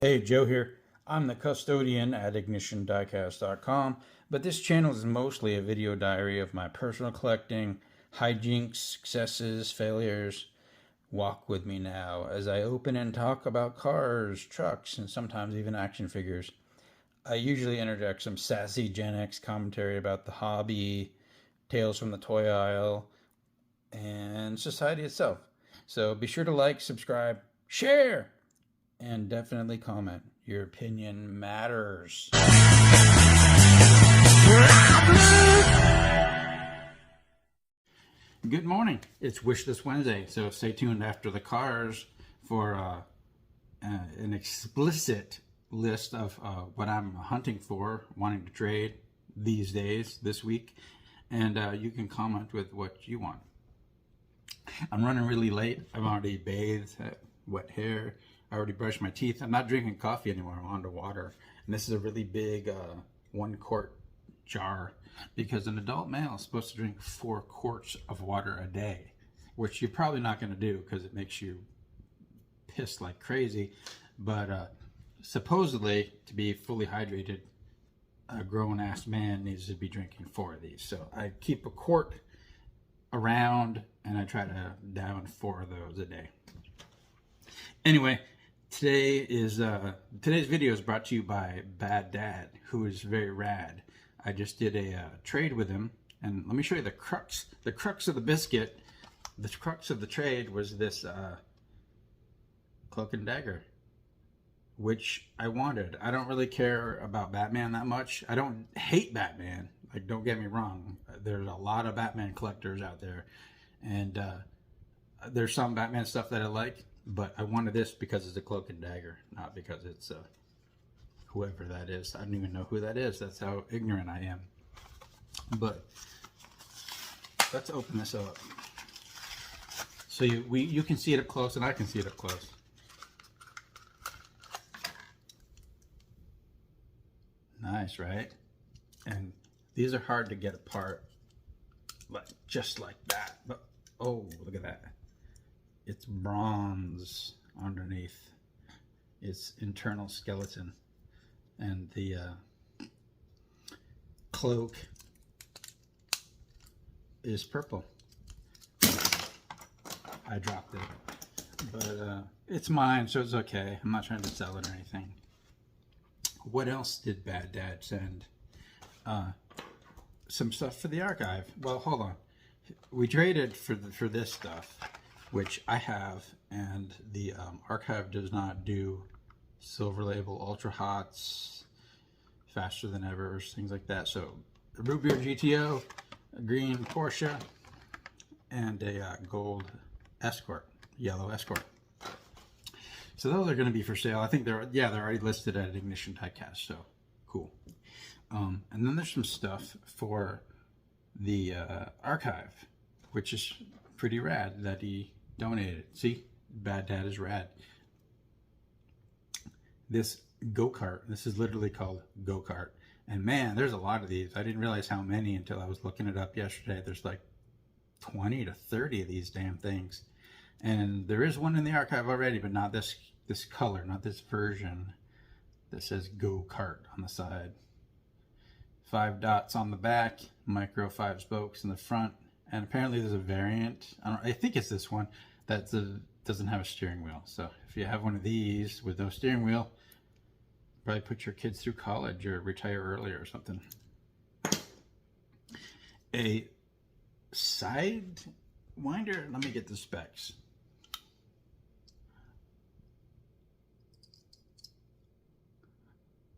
Hey, Joe here. I'm the custodian at ignitiondiecast.com, but this channel is mostly a video diary of my personal collecting, hijinks, successes, failures. Walk with me now as I open and talk about cars, trucks, and sometimes even action figures. I usually interject some sassy Gen X commentary about the hobby, tales from the toy aisle, and society itself. So be sure to like, subscribe, share, and definitely comment. Your opinion matters. Good morning. It's Wish This Wednesday, so stay tuned after the cars for an explicit list of what I'm hunting for, wanting to trade these days, this week, and you can comment with what you want. I'm running really late. I'm already bathed, wet hair. I already brushed my teeth. I'm not drinking coffee anymore. I'm on to water. And this is a really big 1 quart jar because an adult male is supposed to drink 4 quarts of water a day, which you're probably not going to do because it makes you piss like crazy. But supposedly, to be fully hydrated, a grown-ass man needs to be drinking 4 of these. So I keep a quart around and I try to down 4 of those a day. Anyway, today's video is brought to you by BadDad, who is very rad. I just did a trade with him, and let me show you the crux of the biscuit. The crux of the trade was this cloak and dagger, which I wanted. I don't really care about Batman that much. I don't hate Batman. Like, don't get me wrong. There's a lot of Batman collectors out there, and there's some Batman stuff that I like. But I wanted this because it's a cloak and dagger, not because it's whoever that is. I don't even know who that is. That's how ignorant I am. But let's open this up. So you can see it up close, and I can see it up close. Nice, right? And these are hard to get apart, like just like that. But oh, look at that. It's bronze underneath its internal skeleton, and the cloak is purple. I dropped it, but it's mine, so it's okay. I'm not trying to sell it or anything. What else did BadDad send? Some stuff for the archive. Well, hold on. We traded for this stuff, which I have, and the archive does not do silver label ultra hots, faster than ever, things like that. So a root beer GTO, a green Porsche, and a gold Escort, yellow Escort. So those are going to be for sale. I think they're already listed at Ignition Diecast, so cool. And then there's some stuff for the archive, which is pretty rad that he donated. See, BadDad is rad. This go-kart, this is literally called go-kart. And man, there's a lot of these. I didn't realize how many until I was looking it up yesterday. There's like 20 to 30 of these damn things. And there is one in the archive already, but not this color, not this version that says go-kart on the side. 5 dots on the back, micro 5 spokes in the front. And apparently there's a variant, I think it's this one, that doesn't have a steering wheel. So if you have one of these with no steering wheel, probably put your kids through college or retire early or something. A side winder, let me get the specs.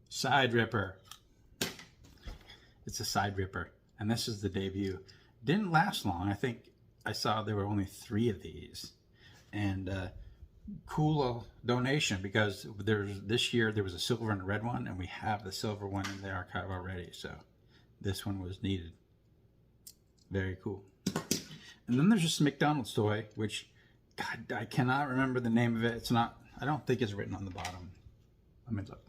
Side ripper. It's a side ripper, and this is the debut. Didn't last long. I think I saw there were only 3 of these, and cool donation, because this year there was a silver and a red one, and we have the silver one in the archive already, so this one was needed. Very cool. And then there's this McDonald's toy, which, God, I cannot remember the name of it. It's not, I don't think it's written on the bottom. Let me look.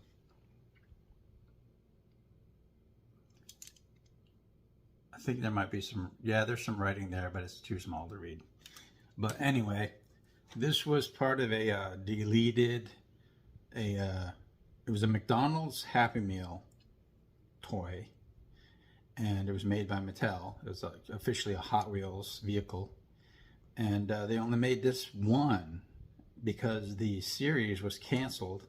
I think there might be some, yeah, there's some writing there, but it's too small to read. But anyway, this was part of a deleted it was a McDonald's Happy Meal toy, and it was made by Mattel. It was officially a Hot Wheels vehicle, and they only made this one because the series was canceled,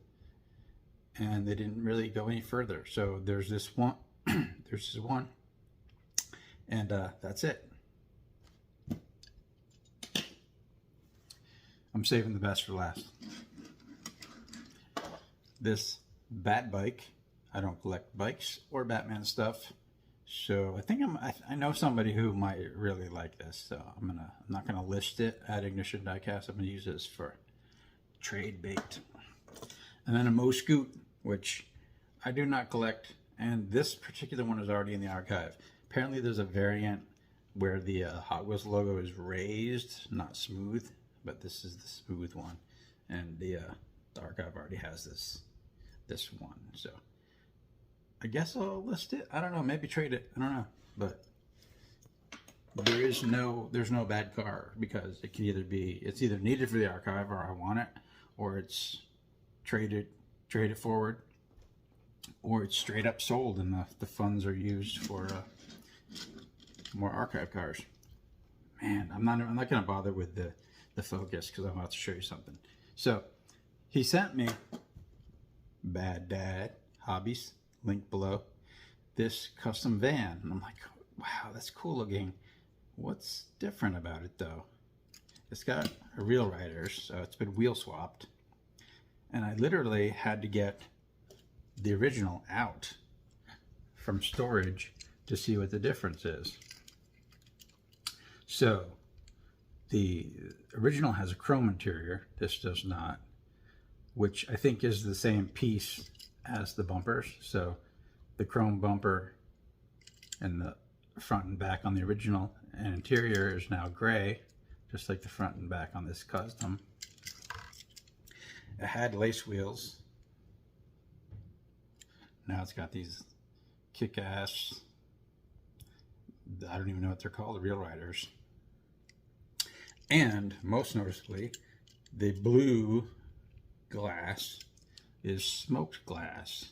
and they didn't really go any further. So there's this one, there's this one, and that's it. I'm saving the best for last. This Bat Bike. I don't collect bikes or Batman stuff, so I think I know somebody who might really like this. So I'm not gonna list it at Ignition Diecast. I'm gonna use this for trade bait. And then a Mo-Scoot, which I do not collect, and this particular one is already in the archive. Apparently there's a variant where the Hot Wheels logo is raised, not smooth, but this is the smooth one, and the archive already has this one. So I guess I'll list it. I don't know, maybe trade it. I don't know, but there's no bad car, because it can it's either needed for the archive, or I want it, or it's trade it forward, or it's straight up sold and the funds are used for more archive cars. Man, I'm not gonna bother with the focus, because I'm about to show you something. So he sent me BadDad Hobbies, link below, this custom van, and I'm like, wow, that's cool looking. What's different about it though? It's got a reel riders, so it's been wheel swapped, and I literally had to get the original out from storage to see what the difference is. So the original has a chrome interior, this does not, which I think is the same piece as the bumpers. So the chrome bumper and the front and back on the original and interior is now gray, just like the front and back on this custom. It had lace wheels. Now it's got these kick-ass, I don't even know what they're called, reel riders. And most noticeably, the blue glass is smoked glass.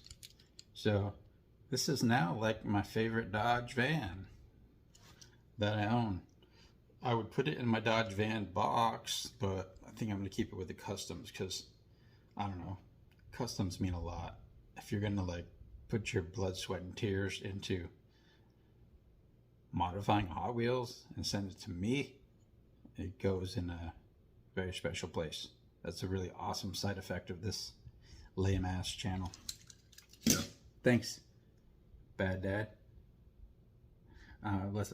So this is now like my favorite Dodge van that I own. I would put it in my Dodge van box, but I think I'm going to keep it with the customs, because I don't know, customs mean a lot. If you're going to like put your blood, sweat, and tears into modifying Hot Wheels and send it to me, it goes in a very special place. That's a really awesome side effect of this lame ass channel. So, thanks, BadDad. I'm just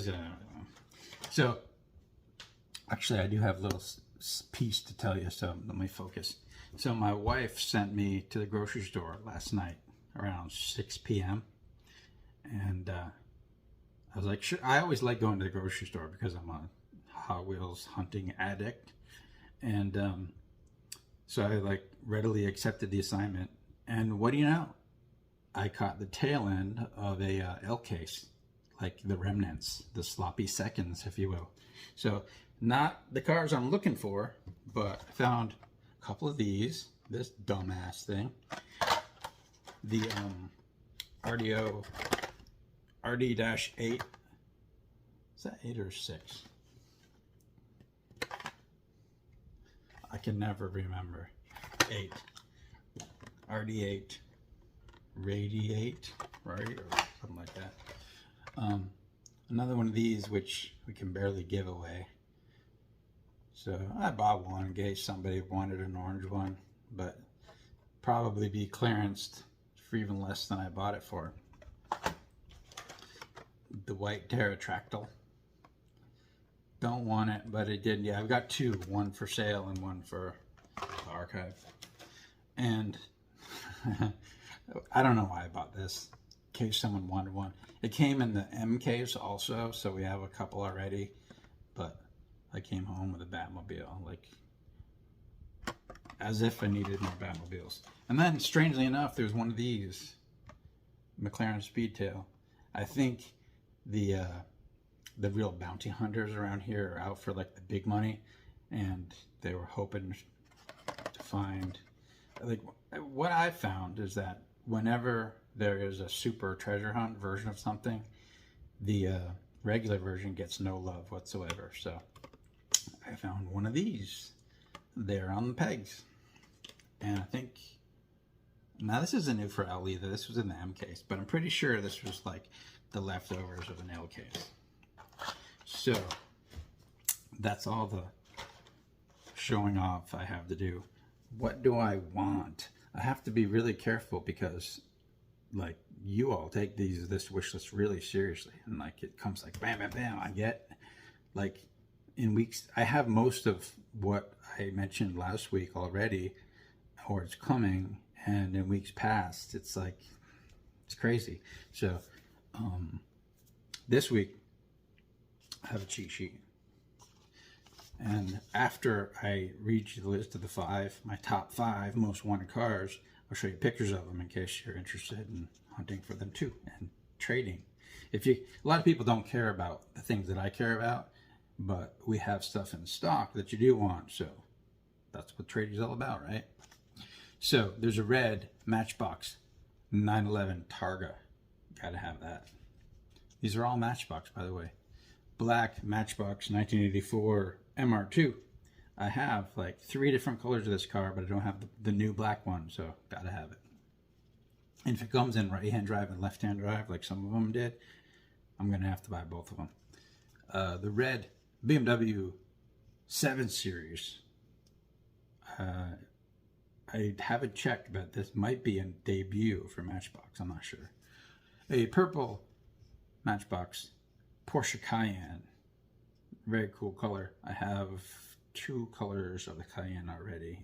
gonna. So, actually, I do have a little piece to tell you. So let me focus. So my wife sent me to the grocery store last night around 6 p.m. and I was like, sure. I always like going to the grocery store because I'm a Hot Wheels hunting addict, and so I like readily accepted the assignment. And what do you know? I caught the tail end of a L case, like the remnants, the sloppy seconds, if you will. So not the cars I'm looking for, but I found a couple of these. This dumbass thing, the RD-8. Is that 8 or 6? I can never remember. 8. RD-8. Radiate, right? Or something like that. Another one of these, which we can barely give away. So I bought one in case somebody wanted an orange one, but probably be clearanced for even less than I bought it for. The white pterodactyl. Don't want it, but it did. Yeah, I've got two, one for sale and one for the archive. And I don't know why I bought this, in case someone wanted one. It came in the M case also, so we have a couple already, but I came home with a Batmobile, like, as if I needed more Batmobiles. And then, strangely enough, there's one of these, McLaren Speedtail. I think the real bounty hunters around here are out for like the big money, and they were hoping to find, like, what I found is that whenever there is a super treasure hunt version of something, the regular version gets no love whatsoever. So I found one of these there on the pegs. And I think, now this isn't new for L either, this was in the M case, but I'm pretty sure this was like the leftovers of an L case. So that's all the showing off I have to do. What do I want? I have to be really careful because like you all take this wish list really seriously, and like it comes like bam bam bam. I get like in weeks, I have most of what I mentioned last week already, or it's coming, and in weeks past it's like it's crazy. So this week I have a cheat sheet, and after I read you the list of my top 5 most wanted cars, I'll show you pictures of them in case you're interested in hunting for them too and trading. A lot of people don't care about the things that I care about, but we have stuff in stock that you do want, so that's what trading is all about, right? So there's a red Matchbox 911 Targa. Gotta have that. These are all Matchbox, by the way. Black Matchbox 1984 MR2. I have like 3 different colors of this car, but I don't have the new black one, so gotta have it. And if it comes in right-hand drive and left-hand drive, like some of them did, I'm gonna have to buy both of them. The red BMW 7 Series. I haven't checked, but this might be a debut for Matchbox. I'm not sure. A purple Matchbox Porsche Cayenne. Very cool color. I have 2 colors of the Cayenne already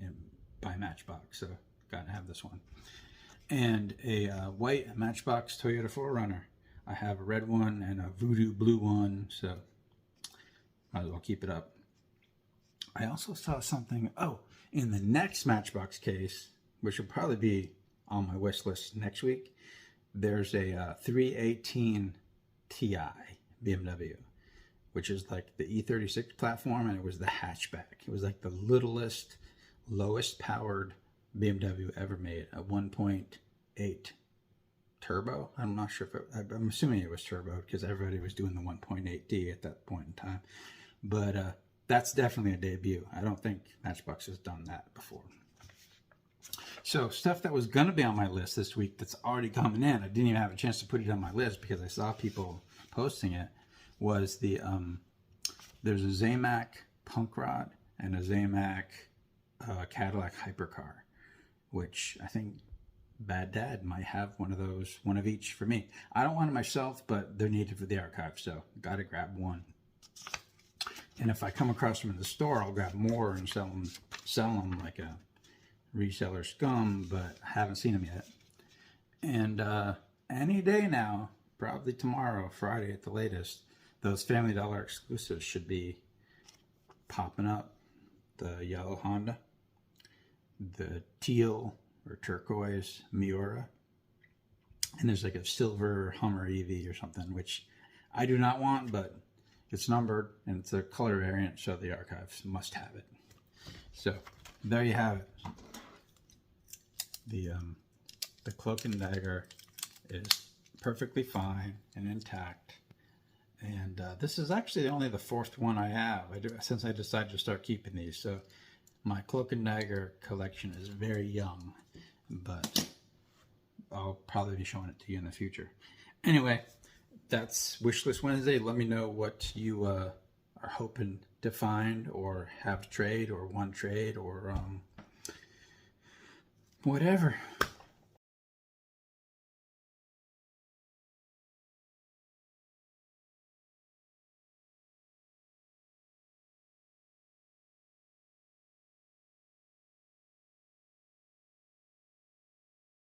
by Matchbox, so gotta have this one. And a white Matchbox Toyota 4Runner. I have a red one and a voodoo blue one, so might as well keep it up. I also saw something, in the next Matchbox case, which will probably be on my wish list next week, there's a 318 Ti BMW, which is like the E36 platform, and it was the hatchback. It was like the littlest, lowest powered BMW ever made, a 1.8 turbo. I'm not sure if I'm assuming it was turbo because everybody was doing the 1.8D at that point in time. But that's definitely a debut. I don't think Matchbox has done that before. So stuff that was going to be on my list this week that's already coming in, I didn't even have a chance to put it on my list because I saw people posting it, was the, there's a Zamac Punk Rod and a Zamac Cadillac Hypercar, which I think BadDad might have one of those, one of each for me. I don't want it myself, but they're needed for the archive, so got to grab one. And if I come across them in the store, I'll grab more and sell them like a reseller scum, but I haven't seen them yet. And any day now, probably tomorrow, Friday at the latest, those Family Dollar exclusives should be popping up. The yellow Honda, the teal or turquoise Miura, and there's like a silver Hummer EV or something, which I do not want, but it's numbered and it's a color variant, so the archives must have it. So there you have it. The Cloak and Dagger is perfectly fine and intact, and this is actually only the 4th one I have since I decided to start keeping these. So my Cloak and Dagger collection is very young, but I'll probably be showing it to you in the future. Anyway, that's Wishlist Wednesday. Let me know what you are hoping to find or have to trade or want to trade or whatever.